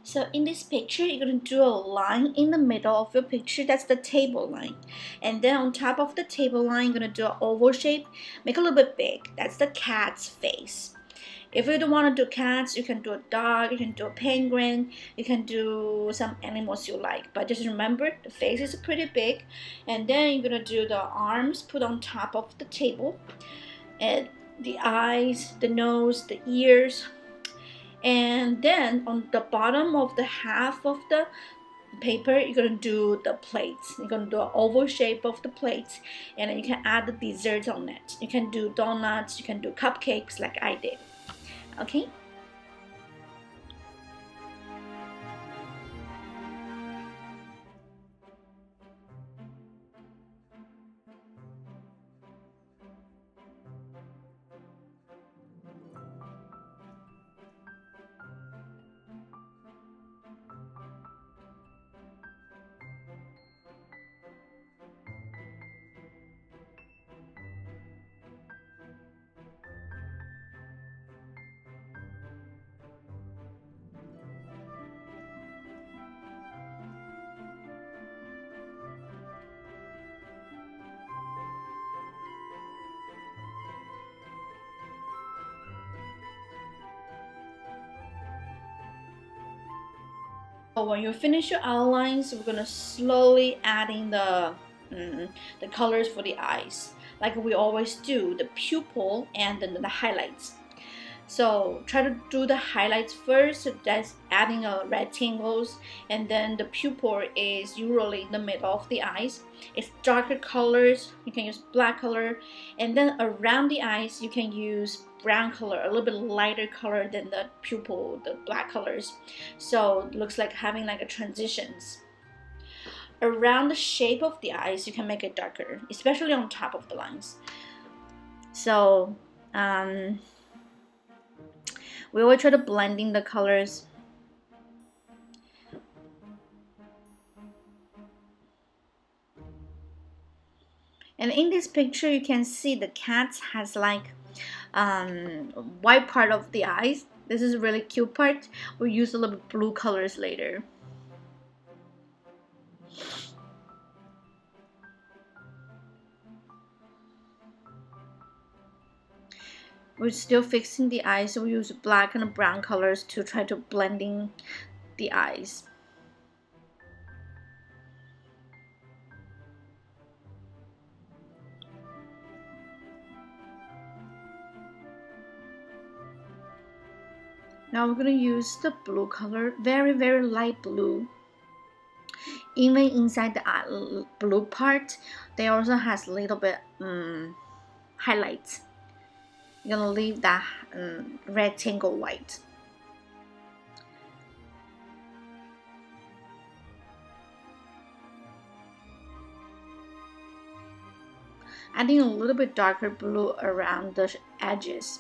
So in this picture, you're going to draw a line in the middle of your picture. That's the table line. And then on top of the table line, you're going to do an oval shape. Make it a little bit big. That's the cat's face. If you don't want to do cats, you can do a dog, you can do a penguin, you can do some animals you like. But just remember, the face is pretty big. And then you're going to do the arms put on top of the table. And the eyes, the nose, the ears. And then on the bottom of the half of the paper, you're gonna do the plates. You're gonna do an oval shape of the plates, and then you can add the desserts on it. You can do donuts, you can do cupcakes like I did. Okay. So when you finish your outlines, we're gonna slowly add in the colors for the eyes, like we always do, the pupil and then the highlights. So try to do the highlights first. So that's adding rectangles, and then the pupil is usually in the middle of the eyes. It's darker colors. You can use black color, and then around the eyes you can use brown color, a little bit lighter color than the pupil, the black colors. So it looks like having like a transitions. Around the shape of the eyes, you can make it darker, especially on top of the lines. So we always try to blending the colors. And in this picture, you can see the cat has like white part of the eyes. This is a really cute part. We'll use a little bit blue colors later. We're still fixing the eyes, so we use black and brown colors to try to blending the eyes. Now we're going to use the blue color, very light blue. Even inside the blue part, they also has a little bit highlights. You're gonna leave that rectangle white. Adding a little bit darker blue around the edges.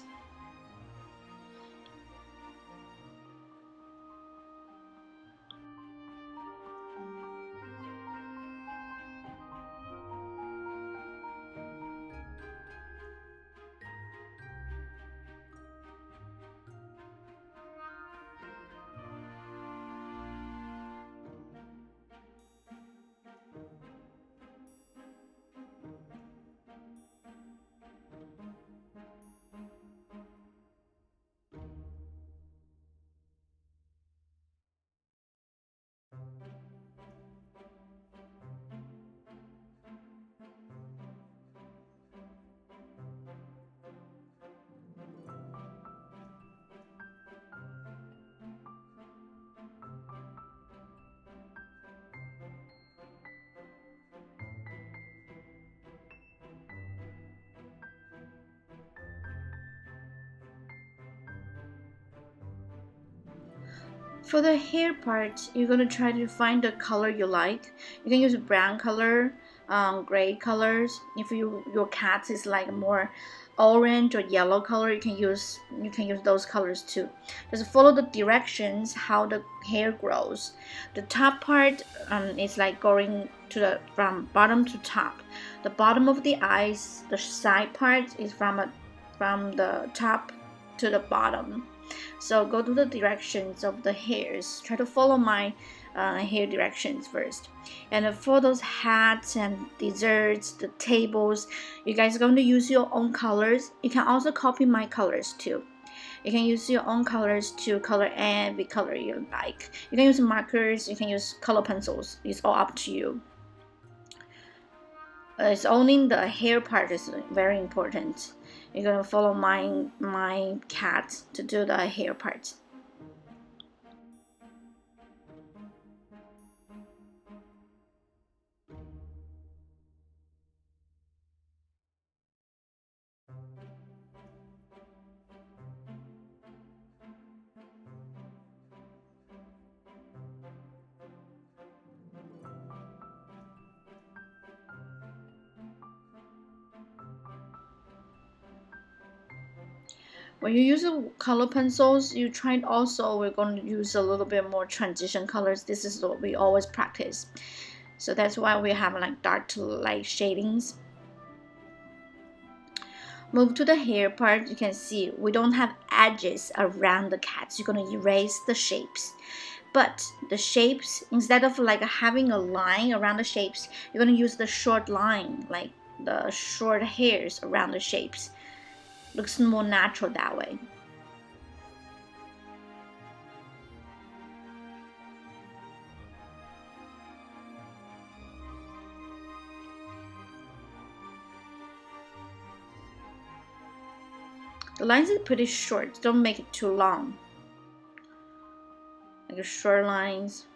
For the hair part, you're gonna try to find the color you like. You can use brown color, gray colors. If your cat is like more orange or yellow color, you can use those colors too. Just follow the directions how the hair grows. The top part is like going to the from bottom to top. The bottom of the eyes, the side part is from the top to the bottom. So go to the directions of the hairs. Try to follow my hair directions first. And for those hats and desserts, the tables, you guys are going to use your own colors. You can also copy my colors too. You can use your own colors to color any color you like. You can use markers, you can use color pencils. It's all up to you. It's only the hair part is very important. You're gonna follow my cat to do the hair part. When you use color pencils, you try also, we're going to use a little bit more transition colors. This is what we always practice. So that's why we have like dark to light shadings. Move to the hair part. You can see we don't have edges around the cats. You're going to erase the shapes. But the shapes, instead of like having a line around the shapes, you're going to use the short line, like the short hairs around the shapes. Looks more natural that way. The lines are pretty short. Don't make it too long. Like short lines.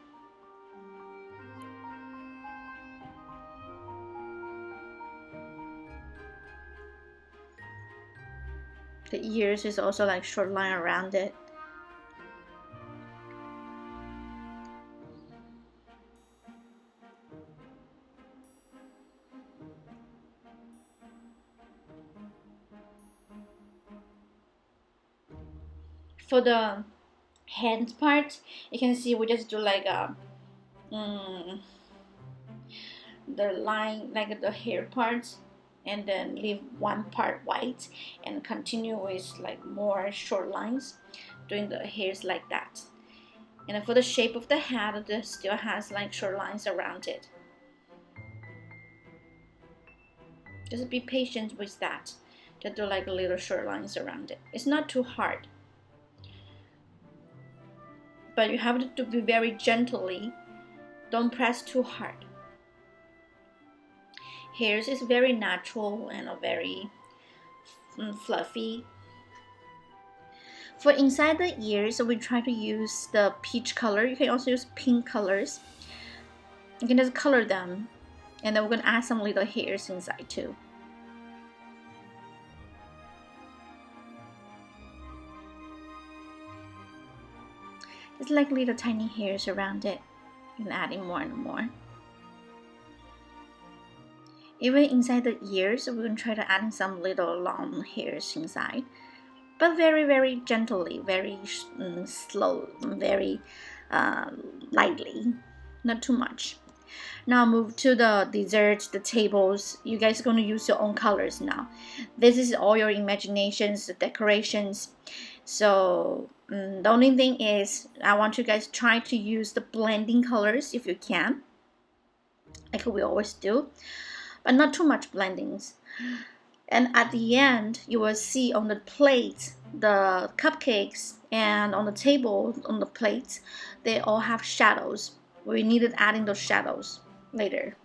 The ears is also like short line around it. For the hands part, you can see we just do like a the line, like the hair part, and then leave one part white and continue with like more short lines, doing the hairs like that. And then for the shape of the head, it still has like short lines around it. Just be patient with that. Just do like little short lines around it. It's not too hard, but you have to be very gently. Don't press too hard. Hairs is very natural and very fluffy. For inside the ears, we try to use the peach color. You can also use pink colors. You can just color them, and then we're gonna add some little hairs inside too. It's like little tiny hairs around it. You can add in more and more. Even inside the ears, we're gonna try to add in some little long hairs inside, but very, very gently, very slow, very lightly, not too much. Now move to the desserts, the tables. You guys are going to use your own colors now. This is all your imaginations, the decorations. So the only thing is I want you guys try to use the blending colors if you can, like we always do, but not too much blendings. And at the end, you will see on the plate, the cupcakes, and on the table, on the plates, they all have shadows. We needed adding those shadows later.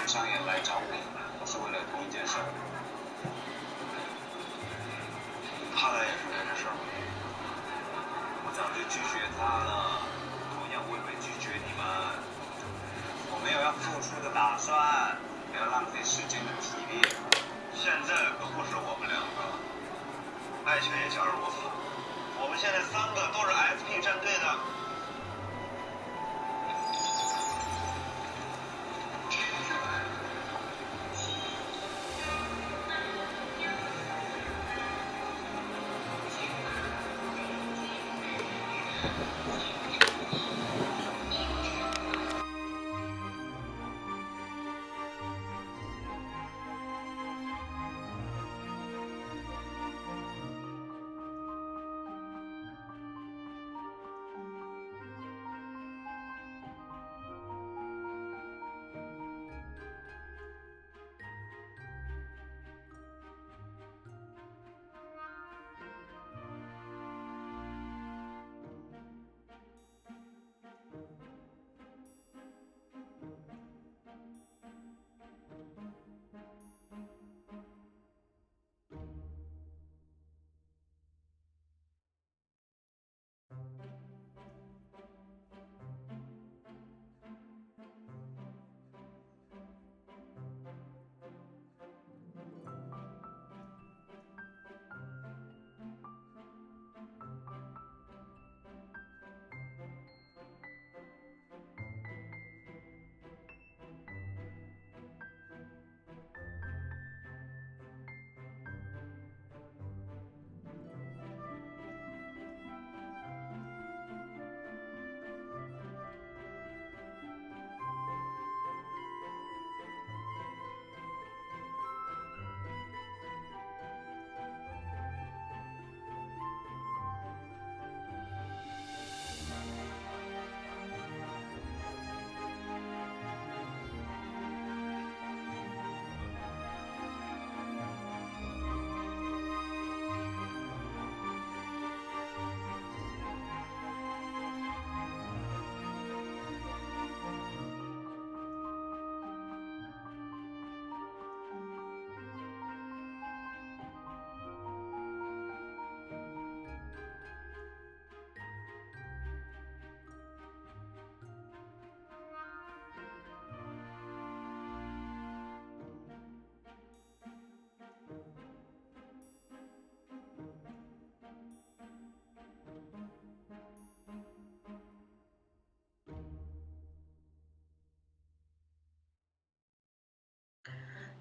商业来找我，是为了同一件事。他来也是为这事儿。我早就拒绝他了，同样我也会拒绝你们。我没有要付出的打算，不要浪费时间和体力。现在可不是我们两个，爱犬也加入我们了。我们现在3个都是 SP 战队的。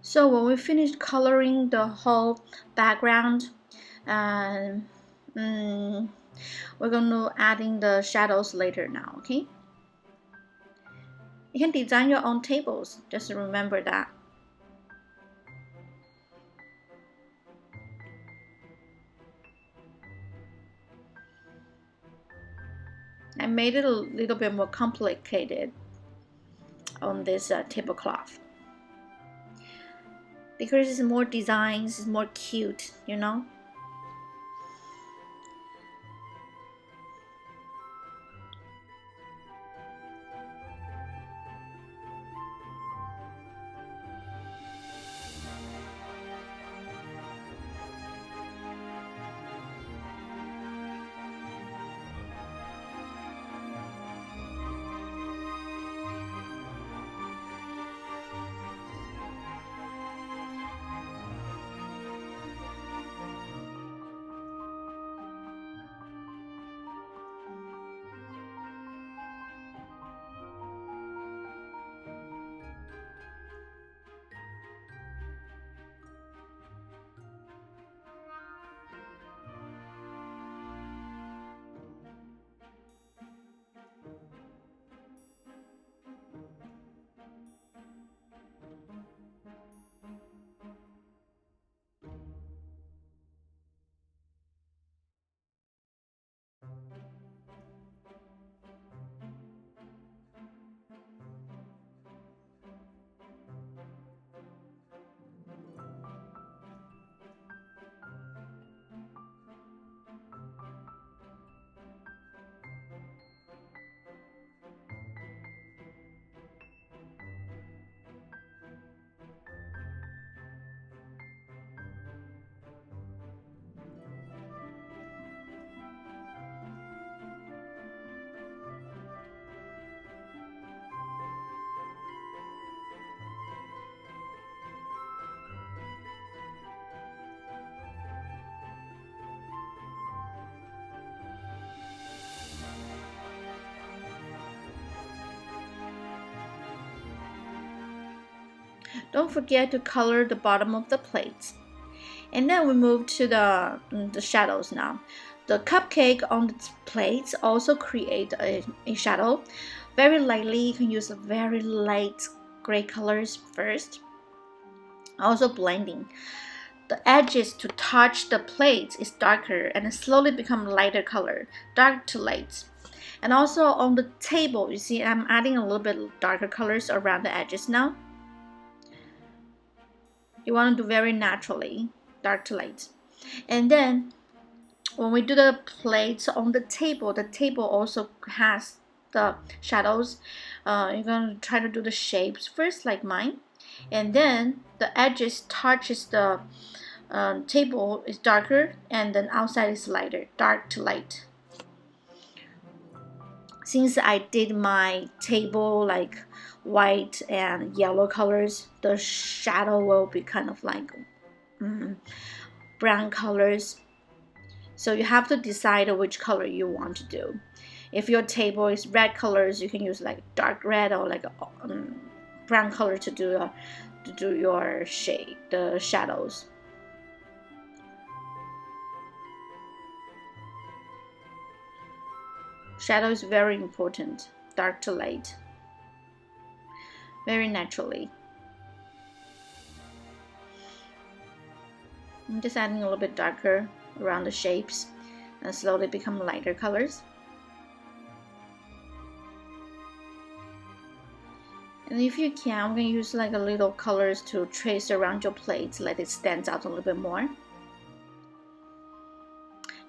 So when we finish coloring the whole background, and we're going to add in the shadows later now, okay? You can design your own tables, just remember that. I made it a little bit more complicated on this tablecloth because it's more designs, it's more cute, you know. Don't forget to color the bottom of the plates. And then we move to the shadows now. The cupcake on the plates also create a shadow. Very lightly, you can use very light gray colors first. Also blending. The edges to touch the plates is darker and slowly become lighter color, dark to light. And also on the table, you see I'm adding a little bit darker colors around the edges now. You want to do very naturally, dark to light. And then when we do the plates on the table also has the shadows. You're going to try to do the shapes first like mine. And then the edges touches the table is darker and then outside is lighter, dark to light. Since I did my table like white and yellow colors, the shadow will be kind of like brown colors. So you have to decide which color you want to do. If your table is red colors, you can use like dark red or like brown color to do your shade, the shadows. Shadow is very important, dark to light, very naturally. I'm just adding a little bit darker around the shapes and slowly become lighter colors. And if you can, I'm going to use like a little colors to trace around your plates, let it stand out a little bit more.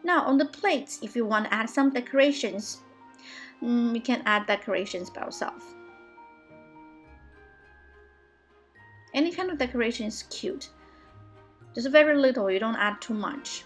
Now on the plates, if you want to add some decorations, you can add decorations by yourself. Any kind of decoration is cute. Just very little, you don't add too much.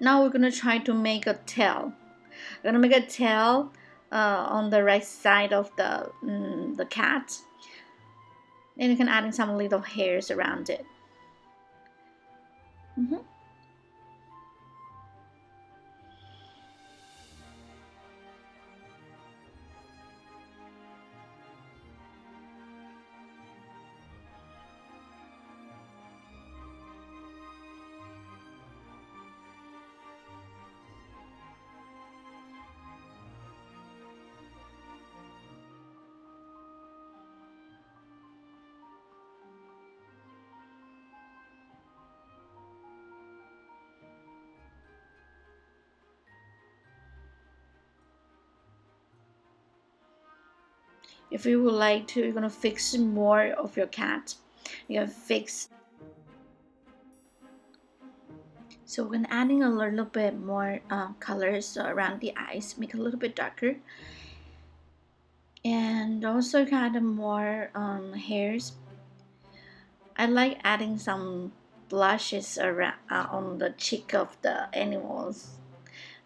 Now we're gonna try to make a tail. We're gonna make a tail on the right side of the cat. And you can add in some little hairs around it. If you would like to, you're gonna fix more of your cat. You can fix. So we're gonna adding a little bit more colors around the eyes, make it a little bit darker, and also kind of more hairs. I like adding some blushes around on the cheek of the animals.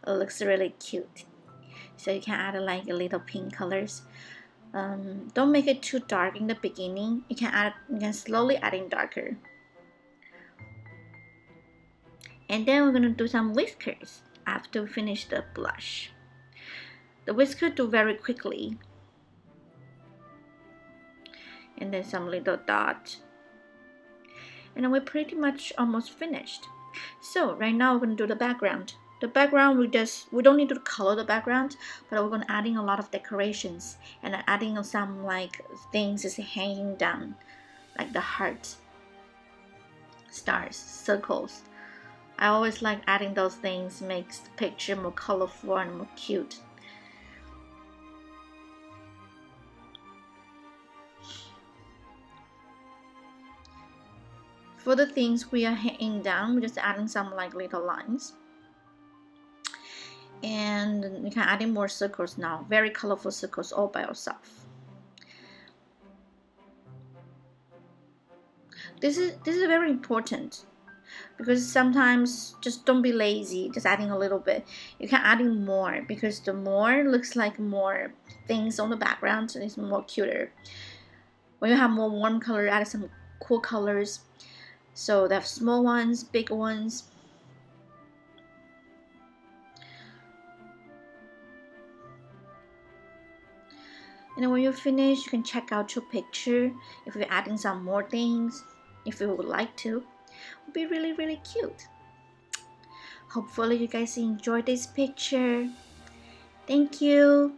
It looks really cute. So you can add like a little pink colors. Don't make it too dark in the beginning. You can slowly adding darker. And then we're gonna do some whiskers after we finish the blush. The whisker do very quickly. And then some little dot. And then we're pretty much almost finished. So right now we're gonna do the background. The background we don't need to color the background, but we're gonna adding a lot of decorations and adding some like things is hanging down, like the heart, stars, circles. I always like adding those things, makes the picture more colorful and more cute. For the things we are hanging down, we're just adding some like little lines. And you can add in more circles now, very colorful circles all by yourself. This is very important, because sometimes just don't be lazy, just adding a little bit. You can add in more, because the more looks like more things on the background, and it's more cuter. When you have more warm color, add some cool colors. So they have small ones, big ones. And then when you finish, you can check out your picture if you're adding some more things, if you would like to. It would be really, really cute. Hopefully you guys enjoyed this picture. Thank you.